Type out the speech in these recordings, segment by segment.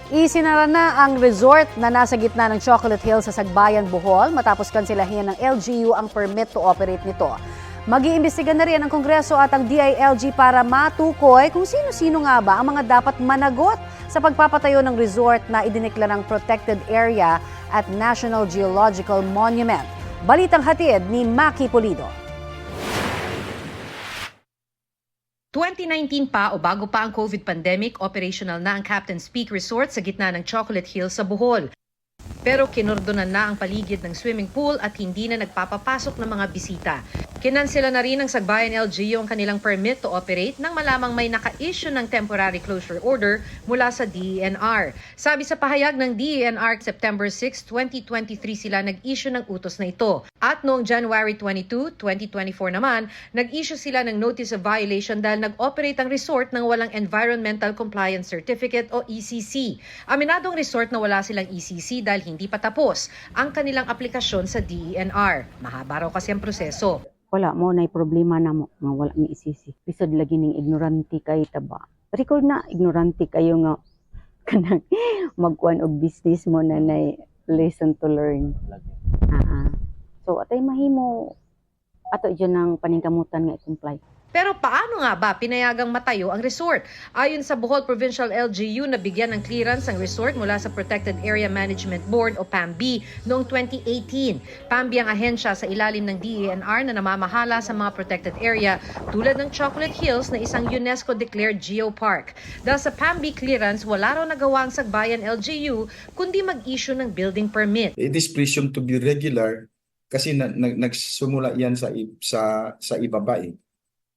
Isinara na ang resort na nasa gitna ng Chocolate Hills sa Sagbayan, Bohol matapos kanselahin ng LGU ang permit to operate nito. Mag-iimbestiga na rin ang Kongreso at ang DILG para matukoy kung sino-sino nga ba ang mga dapat managot sa pagpapatayo ng resort na idineklarang protected area at National Geological Monument. Balitang hatid ni Maki Pulido. 2019 pa o bago pa ang COVID pandemic, operational na ang Captain's Peak Resort sa gitna ng Chocolate Hills sa Bohol. Pero kinordonan na ang paligid ng swimming pool at hindi na nagpapapasok ng mga bisita. Kinansela na rin ng Sagbayan LGU ang kanilang permit to operate nang malamang may naka-issue ng temporary closure order mula sa DENR. Sabi sa pahayag ng DENR, September 6, 2023 sila nag-issue ng utos na ito. At noong January 22, 2024 naman, nag-issue sila ng notice of violation dahil nag-operate ang resort ng walang Environmental Compliance Certificate o ECC. Aminadong resort na wala silang ECC dahil hindi pa tapos ang kanilang aplikasyon sa DENR. Mahaba raw kasi ang proseso. Wala mo na problema na mo nga wala ni isisi. Bisod lagi ning ignorante kay taba. Record na ignorante kayo nga kanang magkuan og business mo na nay lesson to learn. So atay mahimo ato dyan ang paningkamutan nga i-comply. Pero paano nga ba pinayagang matayo ang resort? Ayon sa Bohol Provincial LGU, nabigyan ng clearance ang resort mula sa Protected Area Management Board o PAMB noong 2018. PAMB ang ahensya sa ilalim ng DENR na namamahala sa mga protected area tulad ng Chocolate Hills na isang UNESCO-declared geopark. Dahil sa PAMB clearance, wala raw nagawa ang Sagbayan LGU kundi mag-issue ng building permit. It is presumed to be regular kasi nagsumula yan sa ibaba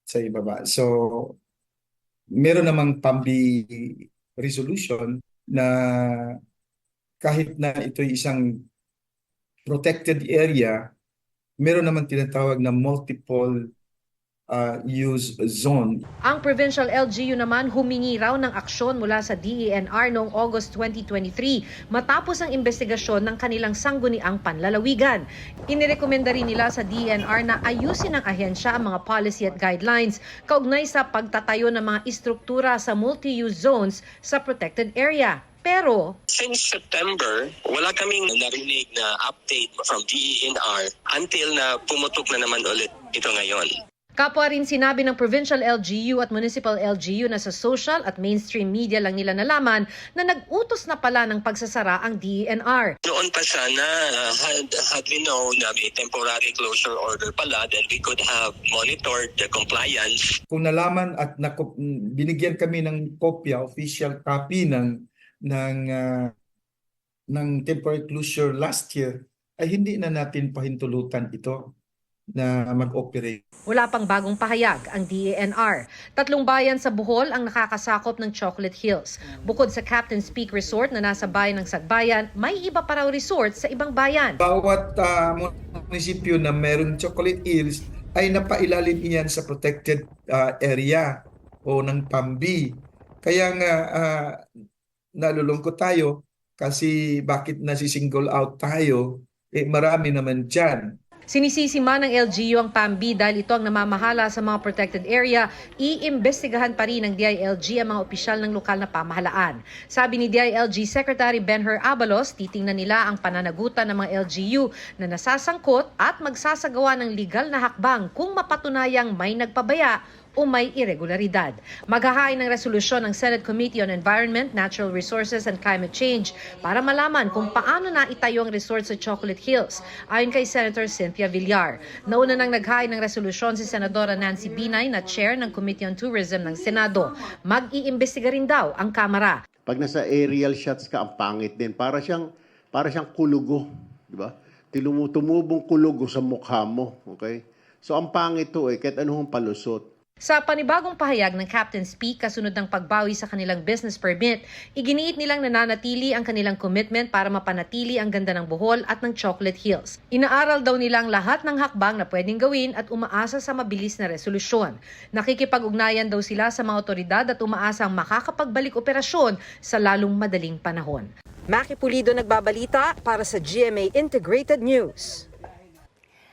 sa ibaba. So, meron namang PAMB resolution na kahit na ito'y isang protected area, meron naman tinatawag na multiple use zone. Ang Provincial LGU naman humingi raw ng aksyon mula sa DENR noong August 2023 matapos ang investigasyon ng kanilang sangguniang panlalawigan. Inirekomenda rin nila sa DENR na ayusin ng ahensya ang mga policy at guidelines kaugnay sa pagtatayo ng mga istruktura sa multi-use zones sa protected area. Pero since September, wala kaming narinig na update from DENR until na pumutok na naman ulit ito ngayon. kapwa rin sinabi ng Provincial LGU at Municipal LGU na sa social at mainstream media lang nila nalaman na nag-utos na pala ng pagsasara ang DENR. Noon pa sana, had we known na may temporary closure order pala, then we could have monitored the compliance. Kung nalaman at binigyan kami ng kopya, official copy ng temporary closure last year, ay hindi na natin pahintulutan ito na mag-operate. Wala pang bagong pahayag ang DENR. 3 bayan sa Bohol ang nakakasakop ng Chocolate Hills. Bukod sa Captain's Peak Resort na nasa bayan ng Sagbayan, may iba pa raw resort sa ibang bayan. Bawat munisipyo na mayroong Chocolate Hills ay napailalim iyan sa protected area o ng PAMB. Kaya nga nalulungkot tayo kasi bakit nasi-single out tayo? Marami naman dyan. Sinisisi man ng LGU ang PAMB dahil ito ang namamahala sa mga protected area, iimbestigahan pa rin ng DILG ang mga opisyal ng lokal na pamahalaan. Sabi ni DILG Secretary Benher Abalos, titingnan nila ang pananagutan ng mga LGU na nasasangkot at magsasagawa ng legal na hakbang kung mapatunayang may nagpabaya o may irregularidad. Maghahain ng resolusyon ng Senate Committee on Environment, Natural Resources and Climate Change para malaman kung paano na itayo ang resort sa Chocolate Hills. Ayon kay Senator Cynthia Villar. Nauna nang naghain ng resolusyon si Senadora Nancy Binay na chair ng Committee on Tourism ng Senado. Mag-iimbestiga rin daw ang Kamara. Pag nasa aerial shots ka, ang pangit din. Para siyang kulugo, di ba? Tumubong kulugo sa mukha mo, okay? So ang pangit to kahit anong palusot. Sa panibagong pahayag ng Captain's Peak kasunod ng pagbawi sa kanilang business permit, iginiit nilang nananatili ang kanilang commitment para mapanatili ang ganda ng Bohol at ng Chocolate Hills. Inaaral daw nilang lahat ng hakbang na pwedeng gawin at umaasa sa mabilis na resolusyon. Nakikipag-ugnayan daw sila sa mga otoridad at umaasang makakapagbalik operasyon sa lalong madaling panahon. Maki Pulido nagbabalita para sa GMA Integrated News.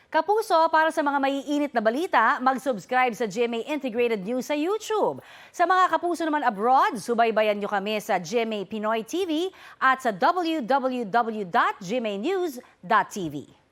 Kapuso, para sa mga maiinit na balita, mag-subscribe sa GMA Integrated News sa YouTube. Sa mga kapuso naman abroad, subaybayan nyo kami sa GMA Pinoy TV at sa www.gmanews.tv.